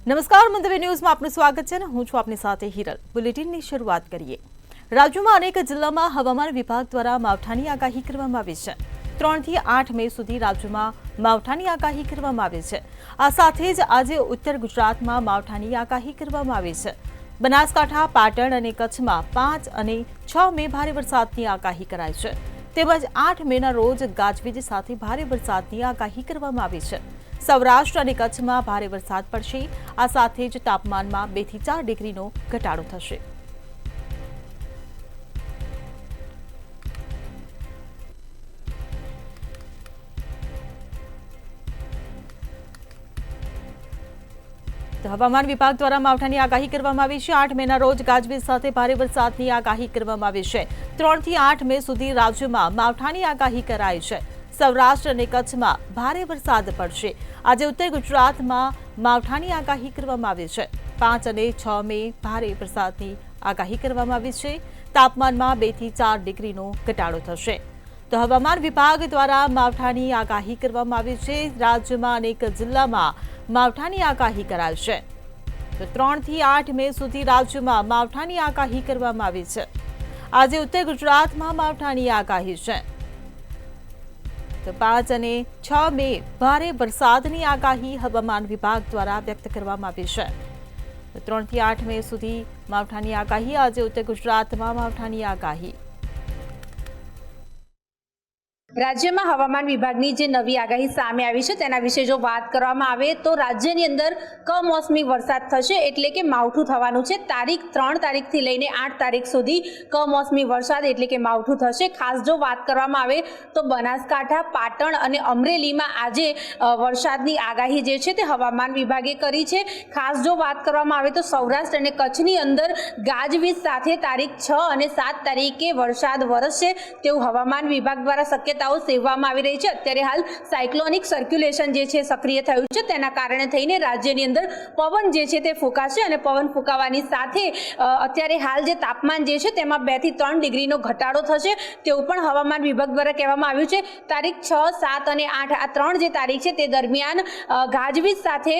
નમસ્કાર, મંતવ્ય ન્યૂઝમાં આપનું સ્વાગત છે. હું છું આપની સાથે હિરલ. બુલેટિનની શરૂઆત કરીએ. રાજ્યમાં અનેક જિલ્લામાં હવામાન વિભાગ દ્વારા માવઠાની આગાહી કરવામાં આવી છે. 3 થી 8 મે સુધી રાજ્યમાં માવઠાની આગાહી કરવામાં આવી છે. આ સાથે જ આજે ઉત્તર ગુજરાતમાં માવઠાની આગાહી કરવામાં આવી છે. બનાસકાંઠા, પાટણ અને કચ્છમાં 5 અને 6 મે ભારે વરસાદની આગાહી કરાઈ છે. તેમજ 8 મેના રોજ ગાજવીજ સાથે ભારે વરસાદની આગાહી કરવામાં આવી છે. સૌરાષ્ટ્ર અને કચ્છમાં ભારે વરસાદ પડશે. આ સાથે જ તાપમાનમાં 2 થી 4 ડિગ્રીનો ઘટાડો થશે. હવામાન વિભાગ દ્વારા માવઠાની આગાહી કરવામાં આવી છે. 8 મેના રોજ ગાજવીજ સાથે ભારે વરસાદની આગાહી કરવામાં આવી છે. 3 થી 8 મે સુધી રાજ્યમાં માવઠાની આગાહી કરાઈ છે. સૌરાષ્ટ્ર અને કચ્છમાં ભારે વરસાદ પડશે. આજે ઉત્તર ગુજરાતમાં માવઠાની આગાહી કરવામાં આવી છે. 5 અને 6 મે ભારે વરસાદની આગાહી કરવામાં આવી છે. તાપમાનમાં 2 થી 4 ડિગ્રીનો ઘટાડો થશે. તો હવામાન વિભાગ દ્વારા માવઠાની આગાહી કરવામાં આવી છે. રાજ્યમાં અનેક જિલ્લામાં માવઠાની આગાહી કરાઈ છે. તો 3 થી 8 મે સુધી રાજ્યમાં માવઠાની આગાહી કરવામાં આવી છે. આજે ઉત્તર ગુજરાતમાં માવઠાની આગાહી છે. તો 5 અને 6 મે ભારે વરસાદની આગાહી હવામાન વિભાગ દ્વારા વ્યક્ત કરવામાં આવી છે. 3 થી 8 મે સુધી માવઠાની આગાહી. આજે ઉત્તર ગુજરાતમાં માવઠાની આગાહી. રાજ્યમાં હવામાન વિભાગની જે નવી આગાહી સામે આવી છે તેના વિશે જો વાત કરવામાં આવે તો રાજ્યની અંદર કમોસમી વરસાદ થશે, એટલે કે માવઠું થવાનું છે. 3 તારીખથી લઈને 8 તારીખ સુધી કમોસમી વરસાદ એટલે કે માવઠું થશે. ખાસ જો વાત કરવામાં આવે તો બનાસકાંઠા, પાટણ અને અમરેલીમાં આજે વરસાદની આગાહી જે છે તે હવામાન વિભાગે કરી છે. ખાસ જો વાત કરવામાં આવે તો સૌરાષ્ટ્ર અને કચ્છની અંદર ગાજવીજ સાથે તારીખ 6 અને 7 તારીખે વરસાદ વરસશે તેવું હવામાન વિભાગ દ્વારા શક્યતા સેવવામાં આવી રહી છે. અત્યારે હાલ સાયક્લોનિક સર્ક્યુલેશન જે છે સક્રિય થયું છે, તેના કારણે થઈને રાજ્યની અંદર પવન જે છે તે ફૂંકાશે અને પવન ફૂંકાવાની સાથે અત્યારે હાલ જે તાપમાન જે છે તેમાં 2 થી 3 ડિગ્રીનો ઘટાડો થશે તેવું પણ હવામાન વિભાગ દ્વારા કહેવામાં આવ્યું છે. તારીખ 6, 7 અને 8 આ 3 જે તારીખ છે તે દરમિયાન ગાજવીજ સાથે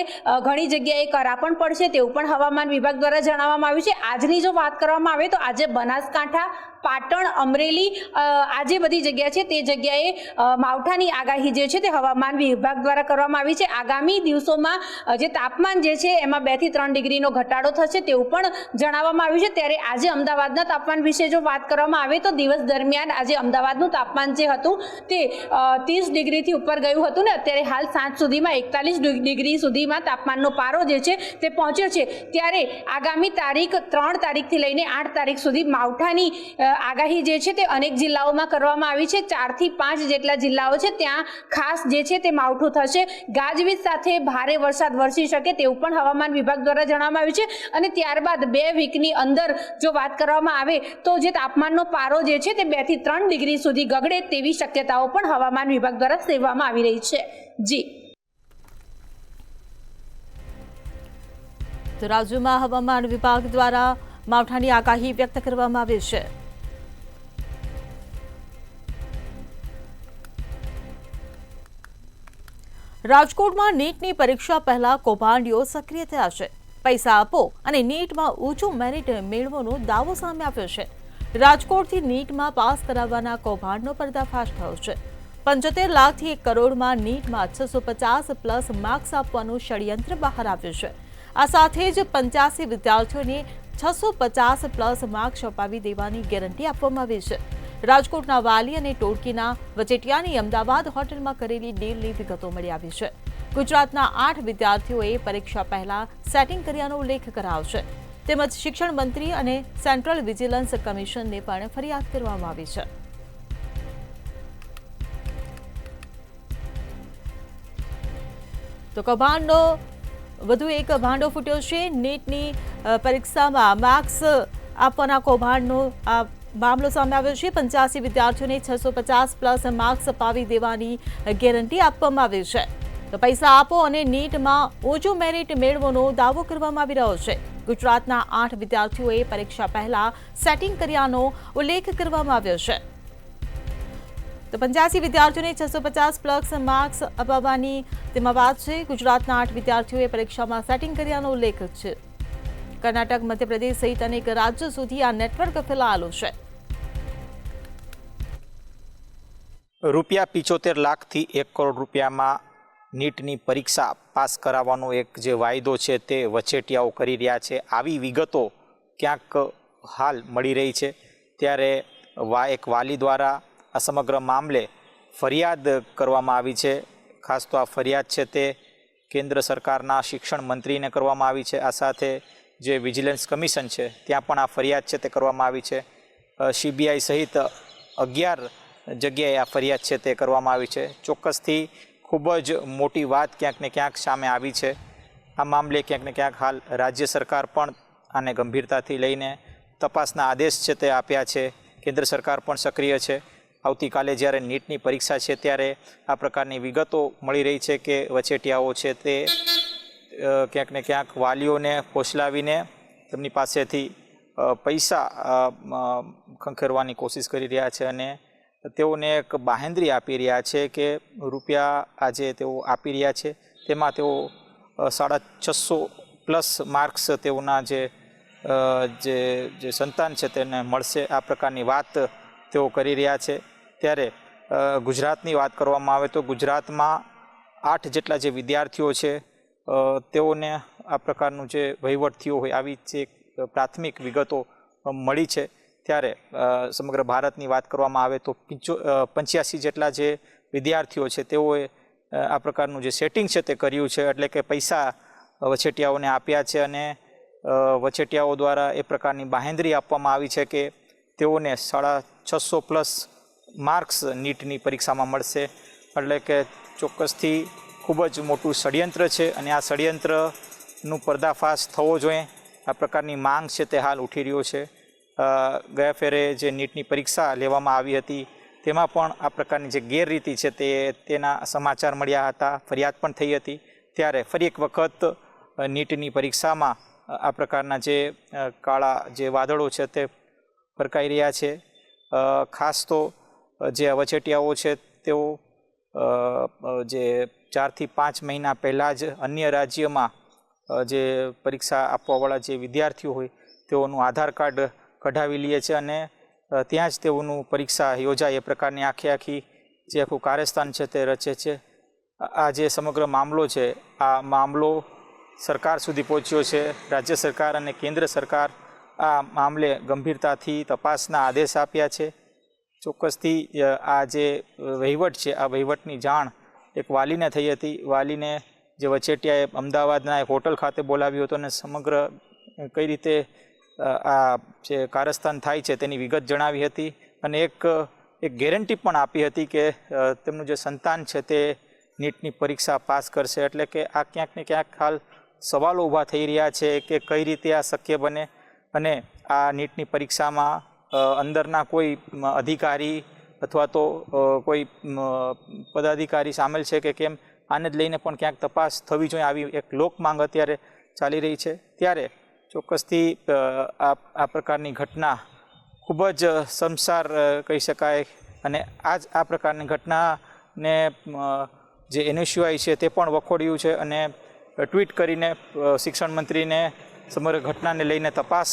ઘણી જગ્યાએ કરા પણ પડશે તેવું પણ હવામાન વિભાગ દ્વારા જણાવવામાં આવ્યું છે. આજની જો વાત કરવામાં આવે તો આજે બનાસકાંઠા, પાટણ, અમરેલી આજે બધી જગ્યા છે તે જગ્યાએ માવઠાની આગાહી જે છે તે હવામાન વિભાગ દ્વારા કરવામાં આવી છે. આગામી દિવસોમાં જે તાપમાન જે છે એમાં 2 થી 3 ડિગ્રીનો ઘટાડો થશે તેવું પણ જણાવવામાં આવ્યું છે. ત્યારે આજે અમદાવાદના તાપમાન વિશે જો વાત કરવામાં આવે તો દિવસ દરમિયાન આજે અમદાવાદનું તાપમાન જે હતું તે 30 ડિગ્રીથી ઉપર ગયું હતું ને અત્યારે હાલ સાંજ સુધીમાં 41 ડિગ્રી સુધીમાં તાપમાનનો પારો જે છે તે પહોંચ્યો છે. ત્યારે આગામી તારીખ 3 તારીખથી લઈને 8 તારીખ સુધી માવઠાની આગાહી જે છે તે અનેક જિલ્લાઓમાં કરવામાં આવી છે. 4 થી 5 જેટલા જિલ્લાઓ છે ત્યાં ખાસ જે છે તે માવઠું થશે. ગાજવીજ સાથે ભારે વરસાદ વરસી શકે તેવું પણ હવામાન વિભાગ દ્વારા જણાવવામાં આવ્યું છે. અને ત્યારબાદ 2 વીકની અંદર જો વાત કરવામાં આવે તો જે તાપમાનનો પારો જે છે તે 2 થી 3 ડિગ્રી સુધી ગગડે તેવી શક્યતાઓ પણ હવામાન વિભાગ દ્વારા સેવવામાં આવી રહી છે. જી. તો રાજ્યમાં હવામાન વિભાગ દ્વારા માવઠાની આગાહી વ્યક્ત કરવામાં આવી છે. રાજકોટમાં નીટની પરીક્ષા પહેલા કૌભાંડીઓ સક્રિય થયા છે. પૈસા આપો અને નીટમાં ઊંચું મેરિટ મેળવવાનો દાવો સામે આવ્યો છે. રાજકોટથી નીટમાં પાસ કરાવવાના કૌભાંડનો પર્દાફાશ થયો છે. 75 લાખથી 1 કરોડમાં નીટમાં 650+ માર્ક્સ આપવાનું ષડયંત્ર બહાર આવ્યું છે. આ સાથે જ 85 વિદ્યાર્થીઓને 650+ માર્ક્સ અપાવી દેવાની ગેરંટી આપવામાં આવી છે. રાજકોટના વાલી અને ટોળકીના વચેટિયાની અમદાવાદ હોટલમાં કરેલી ડીલની વિગતો મળી આવી છે. ગુજરાતના 8 વિદ્યાર્થીઓએ પરીક્ષા પહેલા સેટિંગ કર્યાનો ઉલ્લેખ કરાયો છે. તેમજ શિક્ષણ મંત્રી અને સેન્ટ્રલ વિજિલન્સ કમિશનને પણ ફરિયાદ કરવામાં આવી છે. તો કૌભાંડનો વધુ એક ભાંડો ફૂટ્યો છે. નીટની પરીક્ષામાં માર્ક્સ આપવાના કૌભાંડનો મામલો સામે આવ્યો છે. 85 વિદ્યાર્થીઓને 650+ માર્ક્સ અપાવી દેવાની ગેરંટી આપવામાં આવી છે. તો પૈસા આપો અને નીટમાં ઊંચું મેરિટ મેળવવાનો દાવો કરવામાં આવી રહ્યો છે. ગુજરાતના 8 વિદ્યાર્થીઓએ પરીક્ષા પહેલા સેટિંગ કર્યાનો ઉલ્લેખ કરવામાં આવ્યો છે. તો 85 વિદ્યાર્થીઓને 650 માર્ક્સ અપાવવાની તેમાં વાત છે. ગુજરાતના 8 વિદ્યાર્થીઓએ પરીક્ષામાં સેટિંગ કર્યાનો ઉલ્લેખ છે. કર્ણાટક, મધ્યપ્રદેશ સહિત અનેક રાજ્યો સુધી આ નેટવર્ક ફેલાયેલું છે. ₹75 લાખથી 1 કરોડ રૂપિયામાં નીટની પરીક્ષા પાસ કરાવવાનો એક જે વાયદો છે તે વચેટિયાઓ કરી રહ્યા છે. આવી વિગતો ક્યાંક હાલ મળી રહી છે. ત્યારે એક વાલી દ્વારા આ સમગ્ર મામલે ફરિયાદ કરવામાં આવી છે. ખાસ તો આ ફરિયાદ છે તે કેન્દ્ર સરકારના શિક્ષણ મંત્રીને કરવામાં આવી છે. આ સાથે જે વિજિલન્સ કમિશન છે ત્યાં પણ આ ફરિયાદ છે તે કરવામાં આવી છે. CBI સહિત 11 જગ્યાએ આ ફરિયાદ છે તે કરવામાં આવી છે. ચોક્કસથી ખૂબ જ મોટી વાત ક્યાંક ને ક્યાંક સામે આવી છે. આ મામલે ક્યાંક ને ક્યાંક હાલ રાજ્ય સરકાર પણ આને ગંભીરતાથી લઈને તપાસના આદેશ છે તે આપ્યા છે. કેન્દ્ર સરકાર પણ સક્રિય છે. આવતીકાલે જ્યારે નીટની પરીક્ષા છે ત્યારે આ પ્રકારની વિગતો મળી રહી છે કે વચેટિયાઓ છે તે ક્યાંક ને ક્યાંક વાલીઓને ફોસલાવીને તેમની પાસેથી પૈસા ખંખેરવાની કોશિશ કરી રહ્યા છે અને તેઓને એક બાહેંધરી આપી રહ્યા છે કે રૂપિયા આજે તેઓ આપી રહ્યા છે તેમાં તેઓ 650+ માર્ક્સ તેઓના જે સંતાન છે તેને મળશે. આ પ્રકારની વાત તેઓ કરી રહ્યા છે. ત્યારે ગુજરાતની વાત કરવામાં આવે તો ગુજરાતમાં 8 જેટલા જે વિદ્યાર્થીઓ છે તેઓને આ પ્રકારનું જે વહીવટ થયો હોય આવી જે પ્રાથમિક વિગતો મળી છે. ત્યારે સમગ્ર ભારતની વાત કરવામાં આવે તો 85 જેટલા જે વિદ્યાર્થીઓ છે તેઓએ આ પ્રકારનું જે સેટિંગ છે તે કર્યું છે. એટલે કે પૈસા વચેટિયાઓને આપ્યા છે અને વચેટિયાઓ દ્વારા એ પ્રકારની બાહેંધરી આપવામાં આવી છે કે તેઓને 650+ માર્ક્સ નીટની પરીક્ષામાં મળશે. એટલે કે ચોક્કસથી ખૂબ જ મોટું ષડયંત્ર છે અને આ ષડયંત્રનું પર્દાફાશ થવો જોઈએ. આ પ્રકારની માંગ છે તે હાલ ઉઠી રહ્યો છે. ગયા ફેરે જે નીટની પરીક્ષા લેવામાં આવી હતી તેમાં પણ આ પ્રકારની જે ગેરરીતિ છે તેના સમાચાર મળ્યા હતા, ફરિયાદ પણ થઈ હતી. ત્યારે ફરી એક વખત નીટની પરીક્ષામાં આ પ્રકારના જે કાળા જે વાદળો છે તે ફરકાઈ રહ્યા છે. ખાસ તો જે વચેટિયાઓ છે તેઓ જે 4 થી 5 મહિના પહેલાં જ અન્ય રાજ્યમાં જે પરીક્ષા આપવાવાળા જે વિદ્યાર્થીઓ હોય તેઓનું આધાર કાર્ડ કઢાવી લે છે અને ત્યાં જ તેઓનું પરીક્ષા યોજાય એ પ્રકારની આખી જે આખું કારસ્તાન છે તે રચે છે. આ જે સમગ્ર મામલો છે આ મામલો સરકાર સુધી પહોંચ્યો છે. રાજ્ય સરકાર અને કેન્દ્ર સરકાર આ મામલે ગંભીરતાથી તપાસના આદેશ આપ્યા છે. ચોક્કસથી આ જે વહીવટ છે આ વહીવટની જાણ એક વાલીને થઈ હતી. વાલીને જે વચેટિયાએ અમદાવાદના એક હોટલ ખાતે બોલાવ્યો હતો અને સમગ્ર કઈ રીતે આ જે કારસ્તાન થાય છે તેની વિગત જણાવી હતી અને એક ગેરંટી પણ આપી હતી કે તેમનું જે સંતાન છે તે નીટની પરીક્ષા પાસ કરશે. એટલે કે આ ક્યાંક ને ક્યાંક હાલ સવાલો ઊભા થઈ રહ્યા છે કે કઈ રીતે આ શક્ય બને અને આ નીટની પરીક્ષામાં અંદરના કોઈ અધિકારી અથવા તો કોઈ પદાધિકારી સામેલ છે કે કેમ આને જ લઈને પણ ક્યાંક તપાસ થવી જોઈએ. આવી એક લોક માંગ અત્યારે ચાલી રહી છે. ત્યારે ચોક્કસથી આ પ્રકારની ઘટના ખૂબ જ શર્મસાર કહી શકાય અને આ પ્રકારની ઘટનાને જે NSUI છે તે પણ વખોડ્યું છે અને ટ્વીટ કરીને શિક્ષણ મંત્રીને સમગ્ર ઘટનાને લઈને તપાસ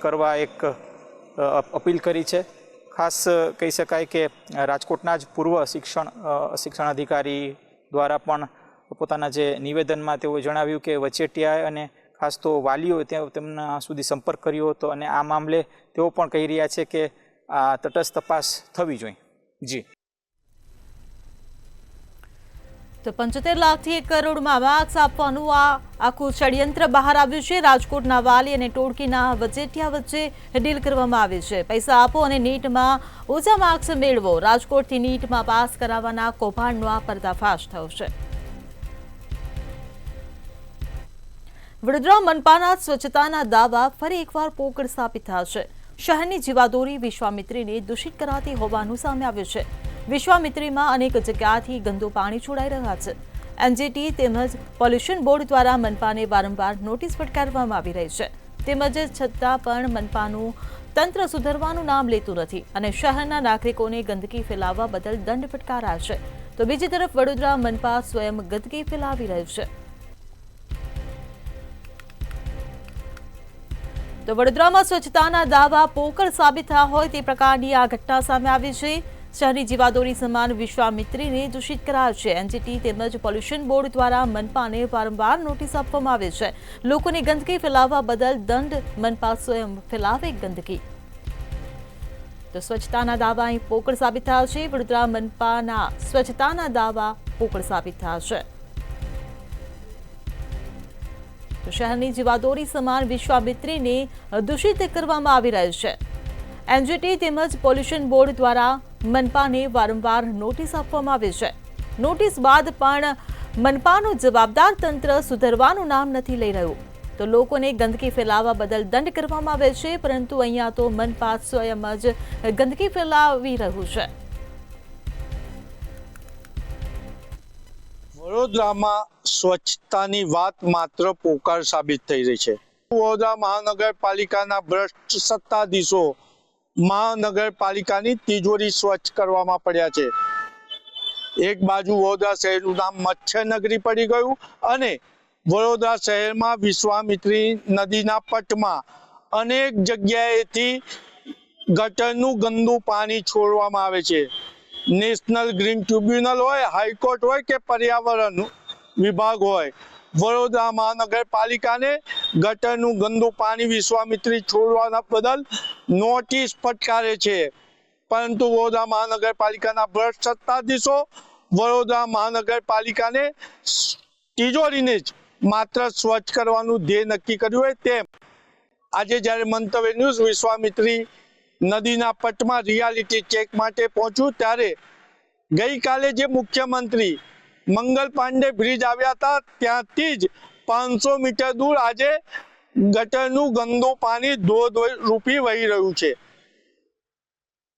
કરવા એક અપીલ કરી છે. ખાસ કહી શકાય કે રાજકોટના જ પૂર્વ શિક્ષણ અધિકારી દ્વારા પણ પોતાના જે નિવેદનમાં તેઓએ જણાવ્યું કે વચેટિયાએ અને ખાસ તો વાલીઓએ તેમના સુધી સંપર્ક કર્યો હતો અને આ મામલે તેઓ પણ કહી રહ્યા છે કે આ તટસ્થ તપાસ થવી જોઈએ. જી. તો 75 લાખથી 1 કરોડમાં માર્ક્સ આપવાનું આ આખું ષડયંત્ર બહાર આવ્યું છે. રાજકોટના વાલી અને ટોળકીના વચેટિયા વચ્ચે ડીલ કરવામાં આવી છે. પૈસા આપો અને નીટમાં ઓછા માર્ક્સ મેળવો. રાજકોટથી નીટમાં પાસ કરાવવાના કૌભાંડનો આ પર્દાફાશ થયો છે. વડોદરા મનપાના સ્વચ્છતાના દાવા ફરી એકવાર પોકળ સાબિત થયા છે. શહેરની જીવાદોરી વિશ્વામિત્રીને દૂષિત કરાતી હોવાનું સામે આવ્યું છે. વિશ્વામિત્રીમાં અનેક જગ્યાથી ગંદુ પાણી છોડાઈ રહ્યા છે. NGT તેમજ પોલ્યુશન બોર્ડ દ્વારા મનપાને વારંવાર નોટિસ ફટકારવામાં આવી રહી છે. તેમજ છતાં પણ મનપાનું તંત્ર સુધરવાનું નામ લેતું નથી અને શહેરના નાગરિકોને ગંદકી ફેલાવવા બદલ દંડ ફટકારાય છે, તો બીજી તરફ વડોદરા મનપા સ્વયં ગંદકી ફેલાવી રહ્યું છે. તો વડોદરામાં સ્વચ્છતાના દાવા પોકળ સાબિત થયા હોય તે પ્રકારની આ ઘટના સામે આવી છે. શહેરી જીવાદોરી સમાન વિશ્વામિત્રીને દૂષિત કરાયા છે. એનજીટી તેમજ પોલ્યુશન બોર્ડ દ્વારા મનપાને વારંવાર નોટિસ આપવામાં આવે છે. લોકોને ગંદકી ફેલાવવા બદલ દંડ, મનપા સ્વયં ફેલાવે ગંદકી. તો સ્વચ્છતાના દાવા અહીં પોકળ સાબિત થયા છે. વડોદરા મનપાના સ્વચ્છતાના દાવા પોકળ સાબિત થયા છે. તો શહેરની જીવાદોરી સમાન વિશ્વામિત્રીને દૂષિત કરવામાં આવી રહ્યું છે. એનજીટી તેમજ પોલ્યુશન બોર્ડ દ્વારા મનપાને વારંવાર નોટિસ આપવામાં આવી છે. નોટિસ બાદ પણ મનપાનું જવાબદાર તંત્ર સુધરવાનું નામ નથી લઈ રહ્યું. તો લોકોને ગંદકી ફેલાવવા બદલ દંડ કરવામાં આવે છે, પરંતુ અહીંયા તો મનપા સ્વયં જ ગંદકી ફેલાવી રહ્યું છે. વડોદરામાં સ્વચ્છતાની વાત માત્ર પોકાર સાબિત થઈ રહી છે. વડોદરા મહાનગરપાલિકાના ભ્રષ્ટ સત્તાધીશો મહાનગરપાલિકાની તિજોરી સ્વચ્છ કરવામાં પડ્યા છે. એક બાજુ વડોદરા શહેરનું નામ મચ્છરનગરી પડી ગયું અને વડોદરા શહેરમાં વિશ્વામિત્રી નદીના પટમાં અનેક જગ્યાએથી ગટરનું ગંદુ પાણી છોડવામાં આવે છે. નેશનલ ગ્રીન ટ્રિબ્યુનલ હોય, હાઈકોર્ટ હોય કે પર્યાવરણ વિભાગ હોય, વડોદરા મહાનગરપાલિકાને ગટરનું ગંદુ પાણી વિશ્વામિત્રી છોડવાના બદલ નોટિસ ફટકારે છે. પરંતુ વડોદરા મહાનગરપાલિકાના ભ્રષ્ટ સત્તાધીશો વડોદરા મહાનગરપાલિકાને તિજોરીને જ માત્ર સ્વચ્છ કરવાનું ધ્યેય નક્કી કર્યું હોય તેમ આજે જ્યારે મંતવ્ય ન્યૂઝ વિશ્વામિત્રી નદીના પટમાં રિયાલિટી ચેક માટે પહોંચ્યું ત્યારે ગઈકાલે જે મુખ્યમંત્રી મંગલ પાંડે બ્રિજ આવ્યા હતા ત્યાંથી જ 500 મીટર દૂર આજે ગટરનું ગંદુ પાણી ધોધ રૂપી વહી રહ્યું છે.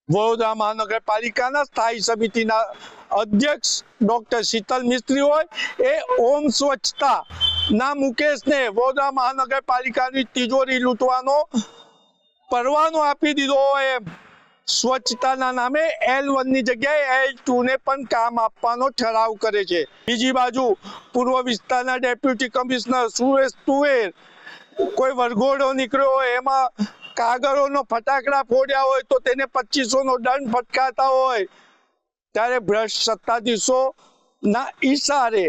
વડોદરા મહાનગરપાલિકાના સ્થાયી સમિતિના અધ્યક્ષ ડોક્ટર શીતલ મિસ્ત્રી હોય એ ઓમ સ્વચ્છતા ના મુકેશને વડોદરા મહાનગરપાલિકાની તિજોરી લૂંટવાનો પરવાનો આપી દીધો હોય એમ સ્વચ્છતાના નામે L1 ની જગ્યાએ L2 ને પણ કામ આપવાનો ઠરાવ કરે છે. બીજી બાજુ પૂર્વ વિસ્તારના ડેપ્યુટી કમિશનર સુરેશ તુવેર કોઈ વરઘોડો નીકળ્યો હોય એમાં કાગળોનો ફટાકડા ફોડ્યા હોય તો તેને 2500નો દંડ ફટકારતા હોય ત્યારે ભ્રષ્ટ સત્તાધીશોના ઈશારે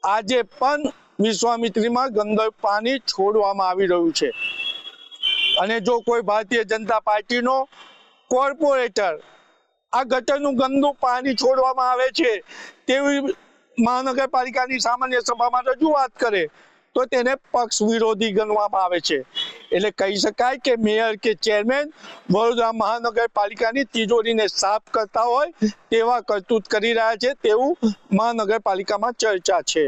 આજે પણ વિશ્વામિત્રીમાં ગંદુ પાણી છોડવામાં આવી રહ્યું છે. અને જો કોઈ ભારતીય જનતા પાર્ટીનો કોર્પોરેટર આ ગટરનું ગંદુ પાણી છોડવામાં આવે છે તેવી મહાનગરપાલિકાની સામાન્ય સભામાં રજૂઆત કરે તો તેને પક્ષ વિરોધી ગણવામાં આવે છે. એટલે કહી શકાય કે મેયર કે ચેરમેન વડોદરા મહાનગરપાલિકાની તિજોરીને સાફ કરતા હોય તેવા કરતૂત કરી રહ્યા છે તેવું મહાનગરપાલિકામાં ચર્ચા છે.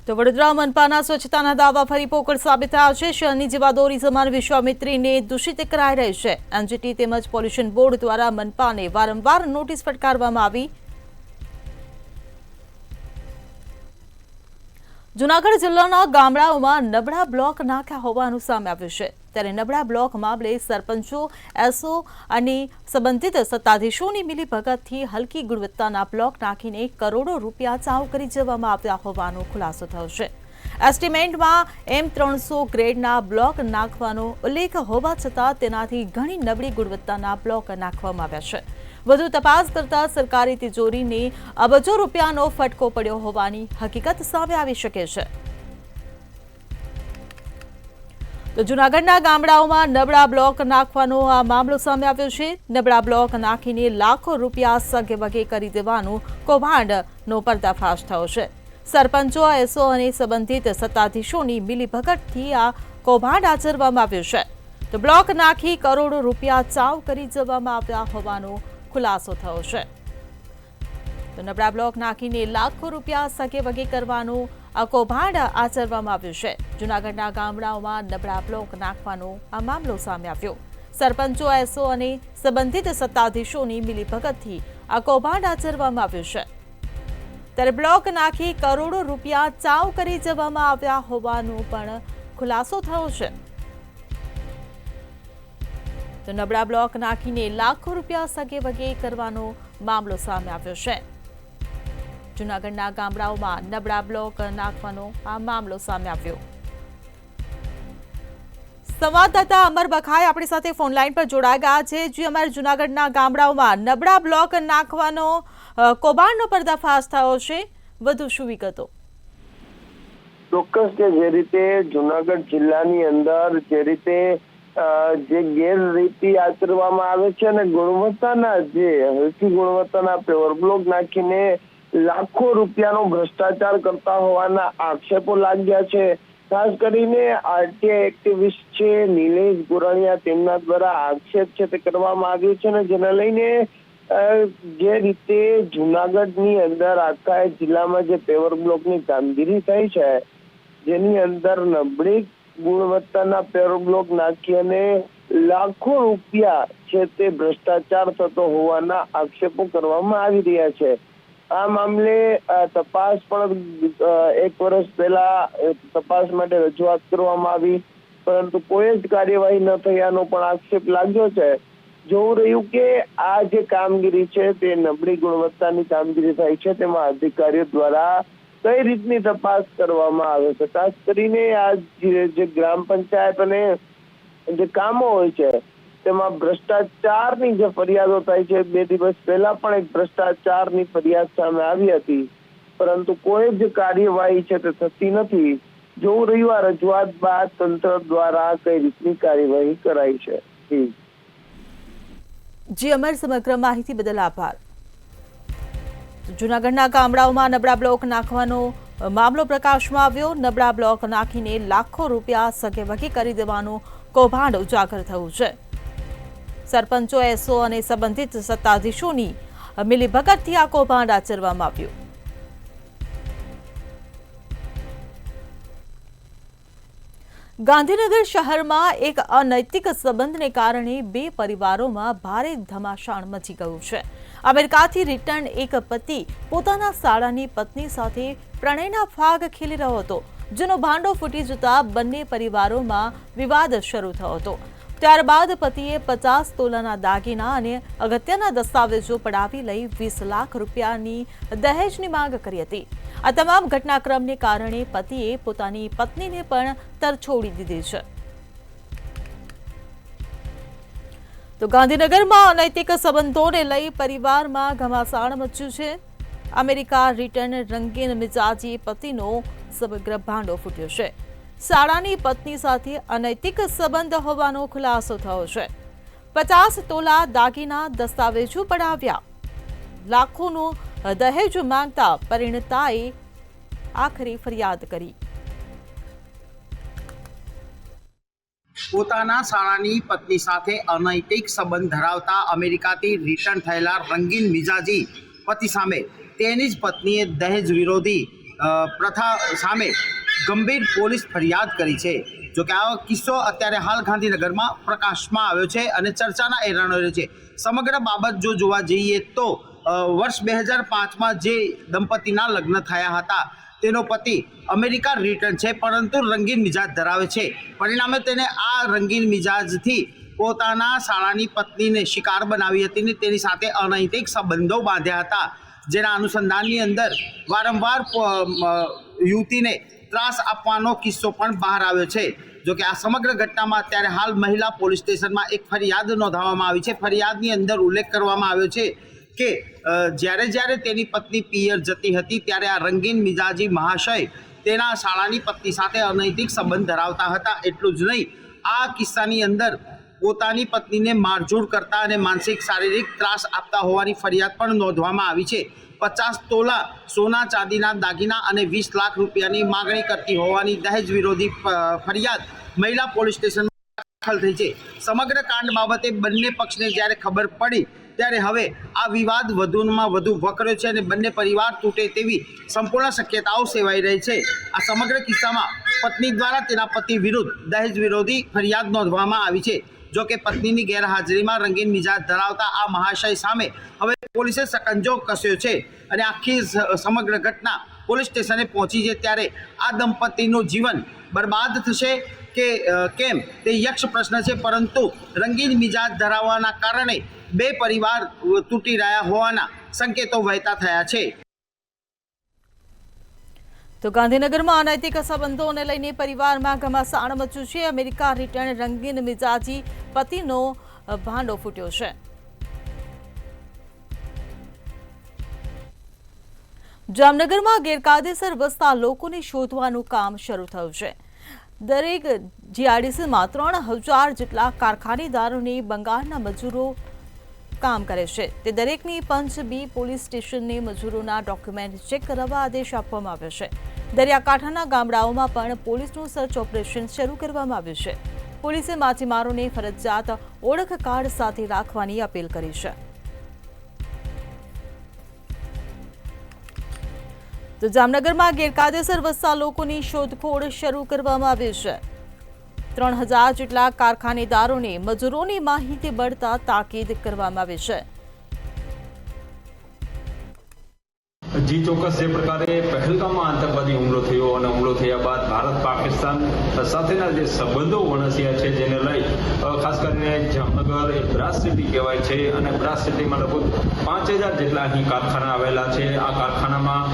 તો વડોદરા મનપાના સ્વચ્છતાના દાવા ફરી પોકળ સાબિત થયા છે. શહેરની જીવાદોરી સમાન વિશ્વામિત્રીને દૂષિત કરાઈ રહી છે. એનજીટી તેમજ પોલ્યુશન બોર્ડ દ્વારા મનપાને વારંવાર નોટિસ ફટકારવામાં આવી. જૂનાગઢ જિલ્લાના ગામડાઓમાં નબળા બ્લોક નાખ્યા હોવાનું સામે આવ્યું છે. ત્યારે નબળા બ્લોક મામલે સરપંચો, એસઓ અને સંબંધિત સત્તાધીશોની મિલીભગતથી હલકી ગુણવત્તાના બ્લોક નાખીને કરોડો રૂપિયા ચાઉ કરી જવામાં આવ્યા હોવાનો ખુલાસો થયો છે. એસ્ટિમેટમાં M300 ગ્રેડના બ્લોક નાખવાનો ઉલ્લેખ હોવા છતાં તેનાથી ઘણી નબળી ગુણવત્તાના બ્લોક નાખવામાં આવ્યા છે. વધુ તપાસ કરતા સરકારી તિજોરીને અબજો રૂપિયાનો ફટકો પડ્યો હોવાની હકીકત સામે આવી શકે છે. તો જૂનાગઢના ગામડાઓમાં નબળા બ્લોક નાખવાનો આ મામલો સામે આવ્યો છે. નબળા બ્લોક નાખીને લાખો રૂપિયા સગે વગે કરી દેવાનું કૌભાંડનો પર્દાફાશ થયો છે. સરપંચો, એસઓ અને સંબંધિત સત્તાધીશોની મિલીભગતથી આ કૌભાંડ આચરવામાં આવ્યું છે. તો બ્લોક નાખી કરોડો રૂપિયા ચાઉ કરી જવામાં આવ્યા હોવાનો ખુલાસો થયો છે. તો નબળા બ્લોક નાખીને લાખો રૂપિયા સગે વગે કરવાનું આ કૌભાંડ આચરવામાં આવ્યું છે. જૂનાગઢના ગામડાઓમાં નબળા બ્લોક નાખવાનો આ મામલો સામે આવ્યો. સરપંચો, એસઓ અને સંબંધિત સત્તાધીશોની મિલીભગતથી આ કૌભાંડ આચરવામાં આવ્યું છે. ત્યારે બ્લોક નાખી કરોડો રૂપિયા ચાઉ કરી જવામાં આવ્યા હોવાનો પણ ખુલાસો થયો છે. તો નબળા બ્લોક નાખીને લાખો રૂપિયા સગે વગે કરવાનો મામલો સામે આવ્યો છે. જૂનાગઢના ગામડાઓમાં નબળા બ્લોક નાખવાનો આ મામલો સામે આવ્યો. સંવાદદાતા અમર બખાઈ આપણી સાથે ફોનલાઈન પર જોડાઈ ગયા છે. જે અમારા જૂનાગઢના ગામડાઓમાં નબળા બ્લોક નાખવાનો કૌભાંડનો પર્દાફાશ થયો છે, વધુ શું વિગતો? ચોક્કસ કે જે રીતે જૂનાગઢ જિલ્લાની અંદર જે રીતે જે ગેરરીતિ આચરવામાં આવે છે અને ગુણવત્તાના જે હલકી ગુણવત્તાના પેવર બ્લોક નાખીને લાખો રૂપિયાનો ભ્રષ્ટાચાર કરતા હોવાના આક્ષેપો લાગ્યા છે. ખાસ કરીને આરટીઆઈ એક્ટિવિસ્ટ છે નિલેશ ગોરાણીયા, તેમના દ્વારા આક્ષેપ છે તે કરવામાં આવ્યો છે અને જેને લઈને જે રીતે જૂનાગઢની અંદર આખા જિલ્લામાં જે પેવર બ્લોકની કામગીરી થઈ છે, જેની અંદર નબળી ગુણવત્તાના પેવર બ્લોક નાખી અને લાખો રૂપિયા છે તે ભ્રષ્ટાચાર થતો હોવાના આક્ષેપો કરવામાં આવી રહ્યા છે. આ મામલે તપાસ પણ 1 વર્ષ પહેલા તપાસ માટે રજૂઆત કરવામાં આવી, પરંતુ કોઈ જ કાર્યવાહી ન થયાનો પણ આક્ષેપ લાગ્યો છે. જોવું રહ્યું કે આ જે કામગીરી છે તે નબળી ગુણવત્તાની કામગીરી થાય છે, તેમાં અધિકારીઓ દ્વારા કઈ રીતની તપાસ કરવામાં આવે છે. ખાસ કરીને આ જે ગ્રામ પંચાયત અને જે કામો હોય છે તેમાં ભ્રષ્ટાચારની જે ફરિયાદો થાય છે, 2 દિવસ પહેલા પણ એક ભ્રષ્ટાચારની ફરિયાદ સામે આવી હતી, પરંતુ કોઈ જ કાર્યવાહી છે તે થતી નથી. જોવું રહ્યું આ રજૂઆત બાદ તંત્ર દ્વારા કઈ રીતની કાર્યવાહી કરાઈ છે. જી અમર, સમગ્ર માહિતી બદલ આભાર. જૂનાગઢના ગામડાઓમાં નબળા બ્લોક નાખવાનો મામલો પ્રકાશમાં આવ્યો. નબળા બ્લોક નાખીને લાખો રૂપિયા સગે વગે કરી દેવાનું કૌભાંડ ઉજાગર થયું છે. સરપંચો, એસઓ અને સંબંધિત સત્તાધીશોની મિલીભગતથી આ કૌભાંડ આચરવામાં આવ્યું. ગાંધીનગર શહેરમાં એક અનૈતિક સંબંધને કારણે 2 પરિવારોમાં ભારે ધમાસાણ મચી ગયું છે. અમેરિકાથી રિટર્ન એક પતિ પોતાના શાળાની પત્ની સાથે પ્રણયના ફાગ ખેલી રહ્યો હતો, જેનો ભાંડો ફૂટી જતા બંને પરિવારોમાં વિવાદ શરૂ થયો હતો. ત્યારબાદ પતિએ 50 તોલાના દાગીના અને અગત્યના દસ્તાવેજો પડાવી લઈ 20 લાખ રૂપિયાની દહેજની માંગ કરી હતી. આ તમામ ઘટનાક્રમને કારણે પતિએ પોતાની પત્નીને પણ તરછોડી દીધી છે. તો ગાંધીનગરમાં અનૈતિક સંબંધોને લઈ પરિવારમાં ઘમાસાણ મચ્યું છે. અમેરિકા રિટર્ન રંગીન મિજાજી પતિનો સમગ્ર ભાંડો ફૂટ્યો છે. શાળાની પત્ની સાથે અનૈતિક સંબંધ હોવાનો ખુલાસો થયો છે. 50 તોલા દાગીના, દસ્તાવેજો પડાવ્યા, લાખોનું દહેજ માંગતા પરિણીતાએ આખરી ફરિયાદ કરી. પોતાના શાળાની પત્ની સાથે અનૈતિક સંબંધ ધરાવતા અમેરિકાથી રિટર્ન થયેલા રંગીન મિજાજી પતિ સામે તેની જ પત્નીએ દહેજ વિરોધી પ્રથા સામે ગંભીર પોલીસ ફરિયાદ કરી છે. જો કે આ કિસ્સો અત્યારે હાલ ગાંધીનગરમાં પ્રકાશમાં આવ્યો છે અને ચર્ચાના એરણો રહ્યો છે. સમગ્ર બાબત જો જોવા જઈએ તો વર્ષ 2005માં જે દંપતીના લગ્ન થયા હતા તેનો પતિ અમેરિકા રિટર્ન છે, પરંતુ રંગીન મિજાજ ધરાવે છે. પરિણામે તેને આ રંગીન મિજાજથી પોતાના શાળાની પત્નીને શિકાર બનાવી હતી અને તેની સાથે અનૈતિક સંબંધો બાંધ્યા હતા, જેના અનુસંધાનની અંદર વારંવાર યુવતીને ત્રાસ આપવાનો કિસ્સો પણ બહાર આવ્યો છે. જો કે આ સમગ્ર ઘટનામાં અત્યારે હાલ મહિલા પોલીસ સ્ટેશનમાં એક ફરિયાદ નોંધાવવામાં આવી છે. ફરિયાદની અંદર ઉલ્લેખ કરવામાં આવ્યો છે કે જ્યારે તેની પત્ની પિયર જતી હતી ત્યારે આ રંગીન મિજાજી મહાશય તેના શાળાની પત્ની સાથે અનૈતિક સંબંધ ધરાવતા હતા. એટલું જ નહીં, આ કિસ્સાની અંદર પોતાની પત્નીને મારઝૂડ કરતા અને માનસિક શારીરિક ત્રાસ આપતા હોવાની ફરિયાદ પણ નોંધવામાં આવી છે. 50 તોલા સોના ચાંદીના દાગીના અને 20 લાખ રૂપિયાની માગણી કરતી હોવાની દહેજ વિરોધી ફરિયાદ મહિલા પોલીસ સ્ટેશનમાં દાખલ થઈ છે. સમગ્ર કાંડ બાબતે બંને પક્ષને જ્યારે ખબર પડી ત્યારે હવે આ વિવાદ વધુમાં વધુ વકર્યો છે અને બંને પરિવાર તૂટે તેવી સંપૂર્ણ શક્યતાઓ સેવાઈ રહી છે. આ સમગ્ર કિસ્સામાં પત્ની દ્વારા તેના પતિ વિરુદ્ધ દહેજ વિરોધી ફરિયાદ નોંધવામાં આવી છે. જો કે પત્નીની ગેરહાજરીમાં રંગીન મિજાજ ધરાવતા આ મહાશય સામે હવે પોલીસે સકંજો કસ્યો છે અને આખી સમગ્ર ઘટના પોલીસ સ્ટેશને પહોંચી છે. ત્યારે આ દંપતીનું જીવન બરબાદ થશે કે કેમ તે યક્ષ પ્રશ્ન છે, પરંતુ રંગીન મિજાજ ધરાવવાના કારણે બે પરિવાર તૂટી રહ્યા હોવાના સંકેતો વહેતા થયા છે. તો ગાંધીનગરમાં અનૈતિક સંબંધોને લઈને પરિવારમાં ઘમાસાણ મચ્યું છે. અમેરિકા રિટર્ન રંગીન મિજાજી પતિનો ભાંડો ફૂટ્યો છે. જામનગરમાં ગેરકાયદેસર વસતા લોકોને શોધવાનું કામ શરૂ થયું છે. દરેક જીઆઈડીસીમાં 3000 જેટલા કારખાનેદારોને બંગાળના મજૂરો કામ કરે છે. તે દરેકની પંચબી પોલીસ સ્ટેશનને મજૂરોના ડોક્યુમેન્ટ ચેક કરાવવા આદેશ આપવામાં આવ્યો છે. દરિયાકાંઠાના ગામડાઓમાં પણ પોલીસનું સર્ચ ઓપરેશન શરૂ કરવામાં આવ્યું છે. પોલીસે માછીમારોને ફરજિયાત ઓળખ કાર્ડ સાથે રાખવાની અપીલ કરી છે. તો જામનગરમાં ગેરકાયદેસર વસતા લોકોની શોધખોળ શરૂ કરવામાં આવી છે. 3000 જેટલા કારખાનેદારોને મજૂરોની માહિતી મળતા તાકીદ કરવામાં આવી છે. જી ચોક્કસ જે પ્રકારે પહેલગામમાં આતંકવાદી હુમલો થયો અને હુમલો થયા બાદ ભારત પાકિસ્તાન સાથેના જે સંબંધો વણસ્યા છે, જેને લઈ ખાસ કરીને જામનગર એ બ્રાસ સિટી કહેવાય છે અને બ્રાસ સિટીમાં લગભગ 5000 જેટલા અહીં કારખાના આવેલા છે. આ કારખાનામાં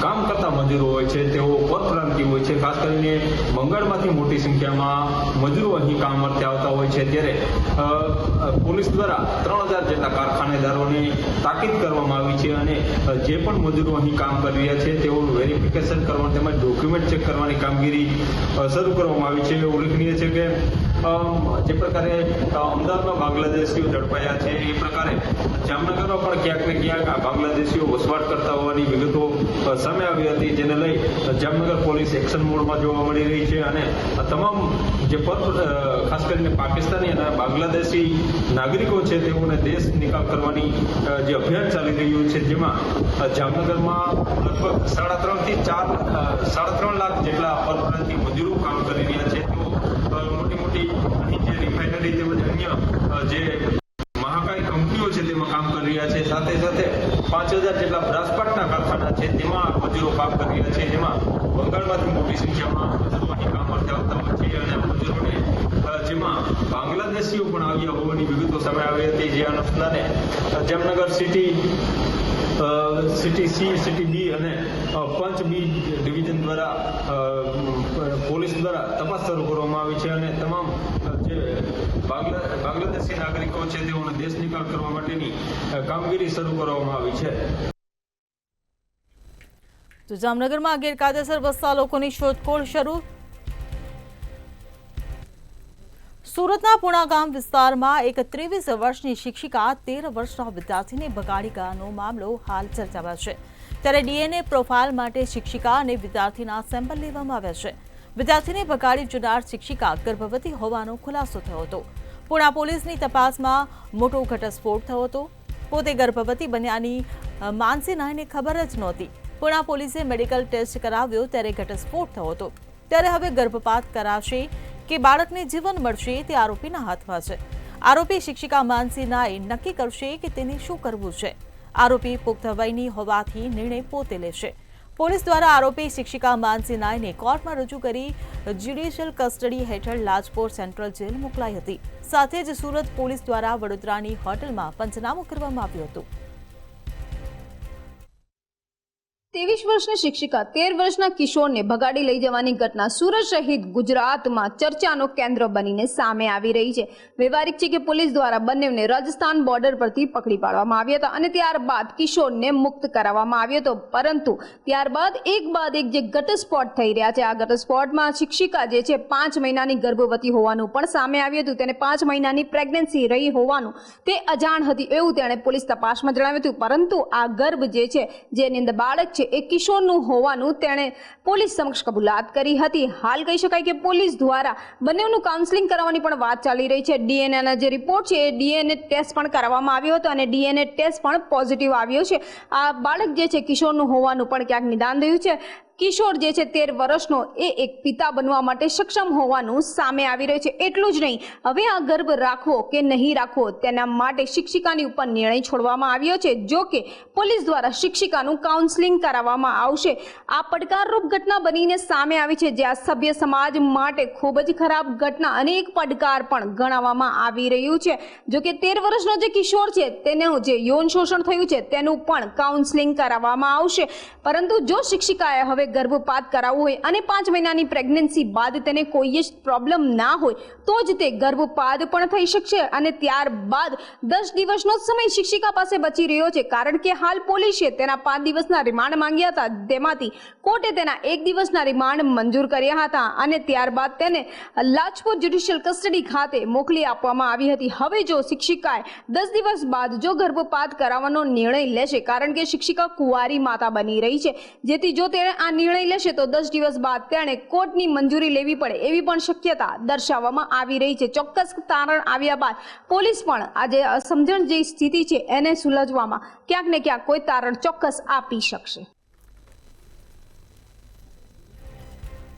કામ કરતા મજૂરો હોય છે, તેઓ પરપ્રાંતિય હોય છે. ખાસ કરીને બંગાળમાંથી મોટી સંખ્યામાં મજૂરો અહીં કામ અર્થે આવતા હોય છે. ત્યારે પોલીસ દ્વારા 3000 જેટલા કારખાનેદારોને તાકીદ કરવામાં આવી છે અને જે પણ મજૂરો અહીં કામ કરી રહ્યા છે તેઓનું વેરિફિકેશન કરવાનું તેમજ ડોક્યુમેન્ટ ચેક કરવાની કામગીરી શરૂ કરવામાં આવી છે. ઉલ્લેખનીય છે કે જે પ્રકારે અમદાવાદમાં બાંગ્લાદેશીઓ ઝડપાયા છે, એ પ્રકારે જામનગરમાં પણ ક્યાંક ને ક્યાંક આ બાંગ્લાદેશીઓ વસવાટ કરતા હોવાની વિગતો સામે આવી હતી, જેને લઈ જામનગર પોલીસ એક્શન મોડમાં જોવા મળી રહી છે અને તમામ જે ખાસ કરીને પાકિસ્તાની અને બાંગ્લાદેશી નાગરિકો છે તેઓને દેશ નિકાલ કરવાની જે અભિયાન ચાલી રહ્યું છે, જેમાં જામનગરમાં લગભગ 3.5 થી 3.5 લાખ જેટલા પરપ્રાંતીય મજૂરો કામ કરી રહ્યા છે. તેઓ મોટી મોટી અહીં જે રિફાઇનરી તેમજ અન્ય જે મહાકાય કંપનીઓ છે તેમાં કામ કરી રહ્યા છે. સાથે સાથે 5000 જેટલા બ્રાસપાટના કારખાના છે તેમાં મજૂરો કામ કરી રહ્યા છે, જેમાં બંગાળમાંથી મોટી સંખ્યામાં મજૂરો અહીં કામ અર્થે આવતા હોય છે અને મજૂરોને જેમાં બાંગ્લાદેશીઓ પણ આવ્યા હોવાની વિગતો સામે આવી હતી. જે અનુસંધાને Jamnagar city C, city B અને પંચ બી ડિવિઝન દ્વારા પોલીસ દ્વારા તપાસ શરૂ કરવામાં આવી છે અને તમામ જે બાંગ્લાદેશી નાગરિકો છે તેઓને દેશ નિકાલ કરવા માટેની કામગીરી શરૂ કરવામાં આવી છે. તો જામનગરમાં ગેરકાયદેસર વસતા લોકોની શોધખોળ શરૂ. સુરતના પુણાગામ વિસ્તારમાં એક 23 વર્ષની શિક્ષિકા 13 વર્ષના વિદ્યાર્થીને ભગાડી ગયાનો મામલો હાલ ચર્ચામાં છે. ત્યારે ડીએનએ પ્રોફાઇલ માટે શિક્ષિકા અને વિદ્યાર્થીના સેમ્પલ લેવામાં આવ્યા છે. વિદ્યાર્થીને ભગાડી જનાર શિક્ષિકા ગર્ભવતી હોવાનો ખુલાસો થયો હતો. પુણા પોલીસની તપાસમાં મોટો ઘટસ્ફોટ થયો હતો. પોતે ગર્ભવતી બન્યાની માનસી નાયને ખબર જ નહોતી. પુણા પોલીસે મેડિકલ ટેસ્ટ કરાવ્યો ત્યારે ઘટસ્ફોટ થયો હતો. ત્યારે હવે ગર્ભપાત કરાશે કે બાળકને જીવન મળશે તે આરોપીના હાથમાં છે. આરોપી શિક્ષિકા માનસી નાય નક્કી કરશે કે તેને શું કરવું છે. આરોપી પુખ્ત વયની હોવાથી નિર્ણય પોતે લેશે. પોલીસ દ્વારા આરોપી શિક્ષિકા માનસી નાયને કોર્ટમાં રજૂ કરી જ્યુડિશિયલ કસ્ટડી હેઠળ લાજપોર સેન્ટ્રલ જેલ મોકલાઈ હતી. સાથે જ સુરત પોલીસ દ્વારા વડોદરાની હોટલમાં પંચનામું કરવામાં આવ્યું હતું. 23 વર્ષની શિક્ષિકા 13 વર્ષના કિશોરને ભગાડી લઈ જવાની ઘટના સુરત સહિત ગુજરાતમાં ચર્ચાનો કેન્દ્ર બનીને સામે આવી રહી છે. વ્યવહારિક છે કે પોલીસ દ્વારા બંનેને રાજસ્થાન બોર્ડર પરથી પકડી પાડવામાં આવ્યા હતા અને ત્યારબાદ કિશોરને મુક્ત કરાવવામાં આવ્યો હતો. પરંતુ ત્યારબાદ એક બાદ એક જે ઘટસ્ફોટ થઈ રહ્યા છે, આ ઘટસ્ફોટમાં શિક્ષિકા જે છે 5 મહિનાની ગર્ભવતી હોવાનું પણ સામે આવ્યું હતું. તેને 5 મહિનાની પ્રેગ્નન્સી રહી હોવાનું તે અજાણ હતી એવું તેણે પોલીસ તપાસમાં જણાવ્યું હતું. પરંતુ આ ગર્ભ જે છે, જેની અંદર બાળક છે, એ કિશોરનું હોવાનું તેણે પોલીસ સમક્ષ કબૂલાત કરી હતી. હાલ કહી શકાય કે પોલીસ દ્વારા બંનેનું કાઉન્સેલિંગ કરવાની પણ વાત ચાલી રહી છે. ડીએનએના જે રિપોર્ટ છે એ ડીએનએ ટેસ્ટ પણ કરવામાં આવ્યો હતો અને ડીએનએ ટેસ્ટ પણ પોઝિટિવ આવ્યો છે. આ બાળક જે છે કિશોરનું હોવાનું પણ ક્યાંક નિદાન થયું છે. કિશોર જે છે 13 વર્ષનો એ એક પિતા બનવા માટે સક્ષમ હોવાનું સામે આવી રહ્યું છે। એટલું જ નહીં, હવે આ ગર્ભ રાખવો કે નહીં રાખવો તેના માટે શિક્ષિકાની ઉપર નિર્ણય છોડવામાં આવ્યો છે। જો કે પોલીસ દ્વારા શિક્ષિકાનું કાઉન્સેલિંગ કરાવવામાં આવશે। આ પડકારરૂપ ઘટના બનીને સામે આવી છે, જે આ સભ્ય સમાજ માટે ખૂબ જ ખરાબ ઘટના અને એક પડકાર પણ ગણાવવામાં આવી રહ્યું છે। જો કે 13 વર્ષનો જે કિશોર છે તેનું જે યૌન શોષણ થયું છે તેનું પણ કાઉન્સેલિંગ કરાવવામાં આવશે। પરંતુ જો શિક્ષિકાએ હવે ગર્ભપાત કરાવવું હોય અને 5 મહિનાની પ્રેગ્નન્સી બાદ તેને કોઈ જ પ્રોબ્લેમ ના હોય તો જ તે ગર્ભપાત પણ થઈ શકશે અને ત્યારબાદ 10 દિવસનો સમય શિક્ષિકા પાસે બચી રહ્યો છે, કારણ કે હાલ પોલીસે તેના 5 દિવસના રિમાન્ડ માંગ્યા હતા, તેમાંથી કોર્ટે તેના 1 દિવસના રિમાન્ડ મંજૂર કર્યા હતા અને ત્યારબાદ તેને લાજપોર જ્યુડિશિયલ કસ્ટડી ખાતે મોકલી આપવામાં આવી હતી। હવે જો શિક્ષિકાએ 10 દિવસ બાદ જો ગર્ભપાત કરાવવાનો નિર્ણય લેશે, કારણ કે શિક્ષિકા કુંવારી માતા બની રહી છે, જેથી જો તેણે આ નિર્ણય લેશે તો 10 દિવસ બાદ તેણે કોર્ટની મંજૂરી લેવી પડે એવી પણ શક્યતા દર્શાવવામાં આવી રહી છે। ચોક્કસ તારણ આવ્યા બાદ પોલીસ પણ આજે અસમજણ જે સ્થિતિ છે એને સુલઝવામાં ક્યાંક ને ક્યાંક કોઈ તારણ ચોક્કસ આપી શકશે।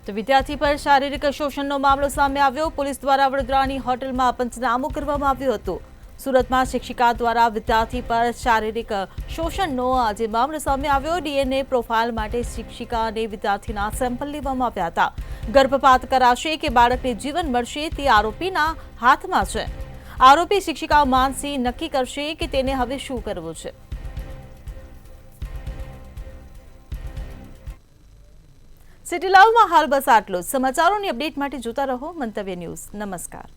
તો વિદ્યાર્થી પર શારીરિક શોષણનો મામલો સામે આવ્યો। પોલીસ દ્વારા વડોદરાની હોટલમાં પંચનામું કરવામાં આવ્યું હતું। સુરતમાં શિક્ષિકા દ્વારા વિદ્યાર્થી પર શારીરિક શોષણનો આજે મામલો સામે આવ્યો। ડીએનએ પ્રોફાઇલ માટે શિક્ષિકા અને વિદ્યાર્થીના સેમ્પલ લેવામાં આવ્યા હતા। ગર્ભપાત કરાશે કે બાળકને જીવન મળશે તે આરોપીના હાથમાં છે। આરોપી શિક્ષિકા માનસી નક્કી કરશે કે તેને હવે શું કરવું છે। સિટી લાઈવમાં હાલ બસ આટલું જ। સમાચારોની અપડેટ માટે જોતા રહો મંતવ્ય ન્યૂઝ। નમસ્કાર।